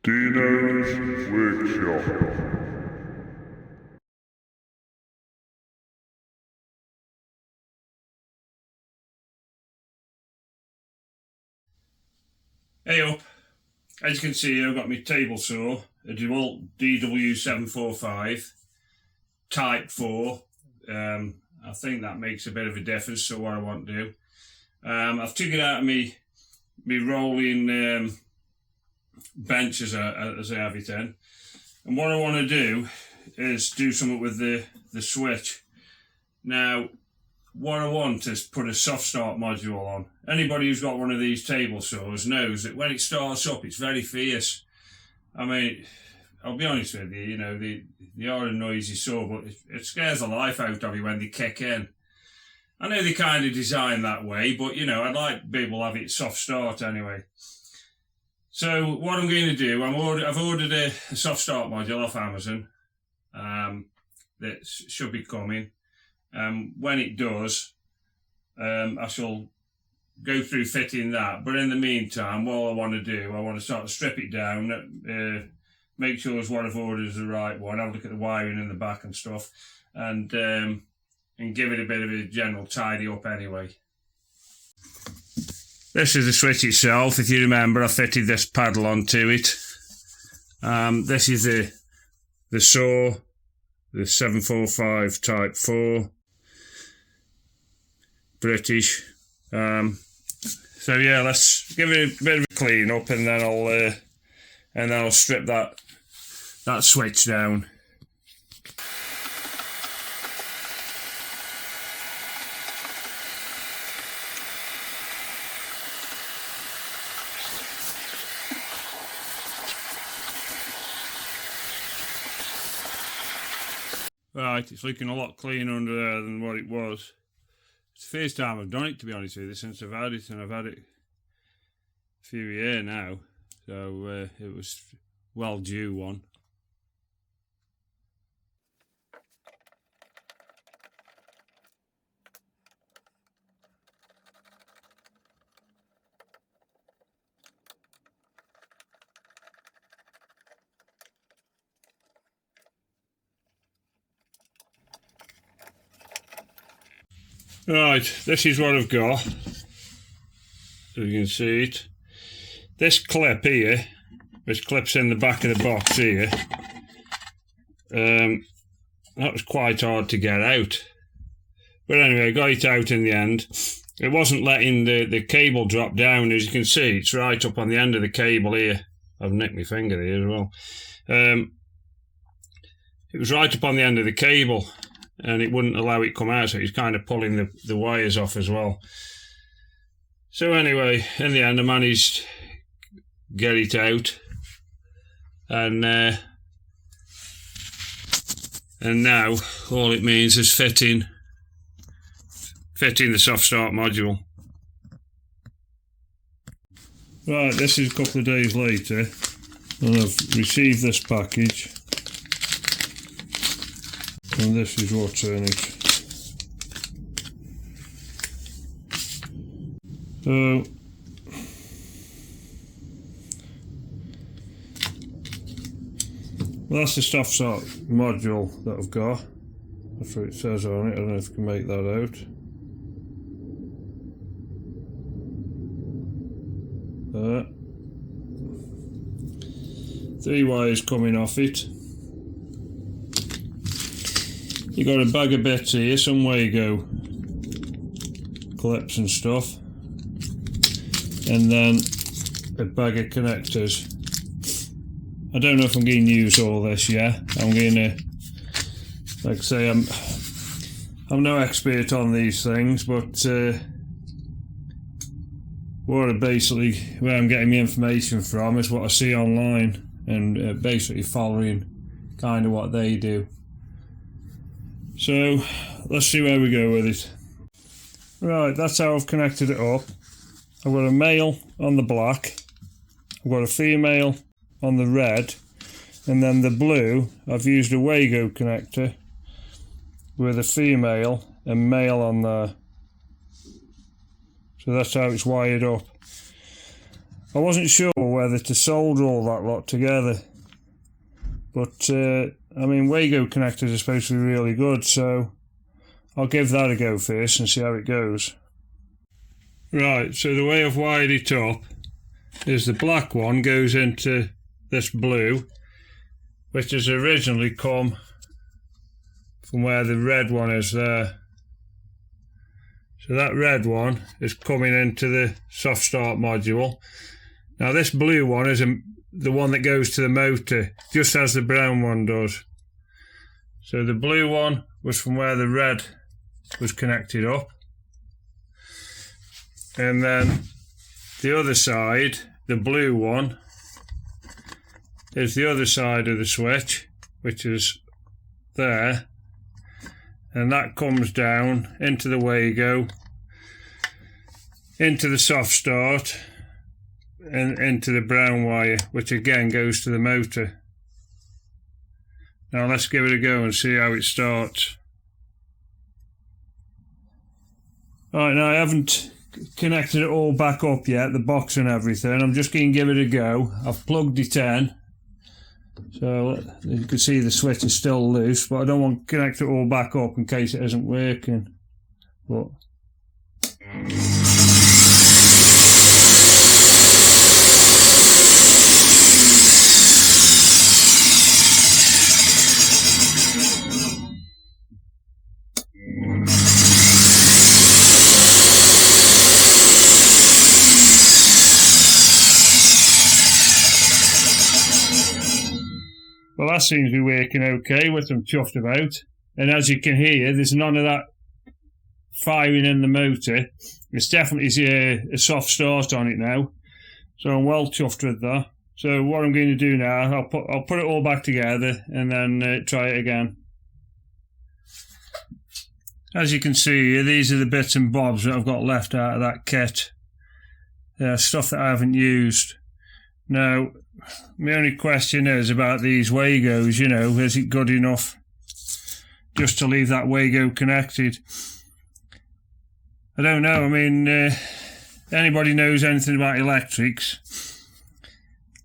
Dino's Workshop. Hey up, as you can see here I've got my table saw, a DEWALT DW745 type 4. I think that makes a bit of a difference to what I want to do. I've took it out of me rolling bench as I have it in, and what I want to do is do something with the switch. Now what I want is put a soft start module on. Anybody who's got one of these table saws knows that when it starts up it's very fierce. I mean, I'll be honest with you, you know, they are a noisy saw, but it scares the life out of you when they kick in. I know they kind of designed that way, but you know, I'd like to be able to have it soft start anyway. So what I'm going to do, I've ordered a soft start module off Amazon that should be coming. When it does, I shall go through fitting that, but in the meantime what I want to do, I want to sort of strip it down, make sure what I've ordered is the right one, have a look at the wiring in the back and stuff, and give it a bit of a general tidy up anyway. This is the switch itself. If you remember, I fitted this paddle onto it. This is the saw, the 745 type 4, British. So yeah, let's give it a bit of a clean up, and then I'll strip that switch down. Right, it's looking a lot cleaner under there than what it was. It's the first time I've done it, to be honest with you, since I've had it, and I've had it a few years now, so it was well due one. Right, this is what I've got, so you can see it. This clip here, which clips in the back of the box here, that was quite hard to get out. But anyway, I got it out in the end. It wasn't letting the cable drop down. As you can see, it's right up on the end of the cable here. I've nicked my finger here as well. It was right up on the end of the cable, and it wouldn't allow it to come out, so it's kind of pulling the wires off as well. So anyway, in the end I managed to get it out, and now all it means is fitting the soft start module. Right, this is a couple of days later, and I've received this package. And this is what's in it. So that's the soft start module that I've got. That's what it says on it. I don't know if you can make that out. There. 3 wires coming off it. You got a bag of bits here, some Wago clips and stuff, and then a bag of connectors. I don't know if I'm going to use all this yet. I'm going to, like I say, I'm no expert on these things, but where I'm getting my information from is what I see online, and basically following kind of what they do. So let's see where we go with it. Right, that's how I've connected it up. I've got a male on the black, I've got a female on the red, and then the blue I've used a Wago connector with a female and male on there. So that's how it's wired up. I wasn't sure whether to solder all that lot together, but I mean, Wago connectors are supposed to be really good, so I'll give that a go first and see how it goes. Right, so the way I've wired it up is the black one goes into this blue, which has originally come from where the red one is there. So that red one is coming into the soft start module. Now this blue one is the one that goes to the motor, just as the brown one does. So the blue one was from where the red was connected up. And then the other side, the blue one, is the other side of the switch, which is there. And that comes down into the Wago, into the soft start, and into the brown wire, which again goes to the motor. Now let's give it a go and see how it starts. Right, now I haven't connected it all back up yet, the box and everything. I'm just going to give it a go. I've plugged it in, so you can see the switch is still loose, but I don't want to connect it all back up in case it isn't working. But well, that seems to be working okay, which I'm chuffed about. And as you can hear, there's none of that firing in the motor. It's definitely a soft start on it now. So I'm well chuffed with that. So what I'm going to do now, I'll put it all back together and then try it again. As you can see, these are the bits and bobs that I've got left out of that kit. Stuff that I haven't used. Now, my only question is about these Wagos, you know, is it good enough just to leave that Wago connected? I don't know. I mean, anybody knows anything about electrics,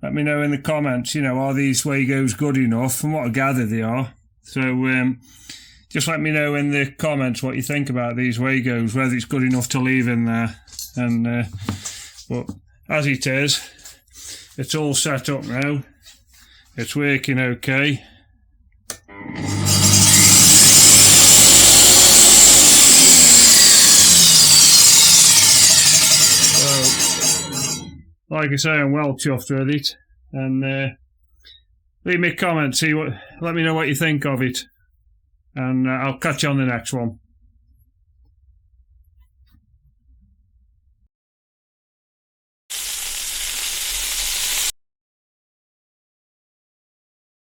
let me know in the comments, you know, are these Wagos good enough? From what I gather they are. So just let me know in the comments what you think about these Wagos, whether it's good enough to leave in there. And but as it is, it's all set up now. It's working okay. So, like I say, I'm well chuffed with it. And leave me a comment, let me know what you think of it. And I'll catch you on the next one.